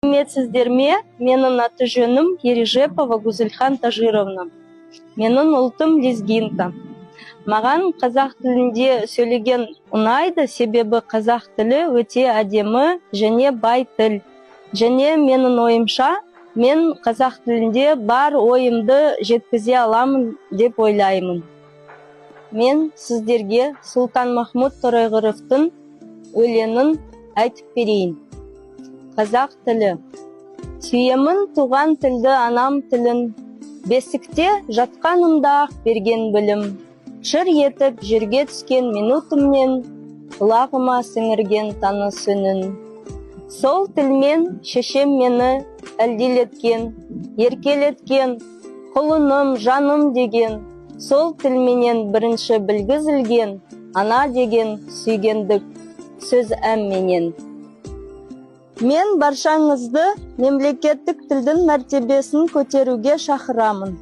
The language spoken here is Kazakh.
Сіздерме, менің аты жөнім Ережепова Гузельхан Тажировна. Менің ұлтым лезгинка. Маған қазақ тілінде сөйлеген ұнайды, себебі қазақ тілі өте әдемі және бай тіл. Және менің ойымша, мен қазақ тілінде бар ойымды жеткізе аламын деп ойлаймын. Мен сіздерге Сұлтанмахмұт Торайғыровтың өлеңін айтып берейін. Қазақ тілі. Сүйемін туған тілді анам тілін, бесікте жатқанымда берген білім. Шыр етіп жерге түскен минутымнен, құлағыма сіңірген таныс үнін. Сол тілмен шешем мені әлдилеткен, еркелеткен, құлыным, жаным деген. Сол тілменен бірінші білгізілген, ана деген сүйгендік сөз әмменен. Мен баршаңызды мемлекеттік тілдің мәртебесін көтеруге шақырамын.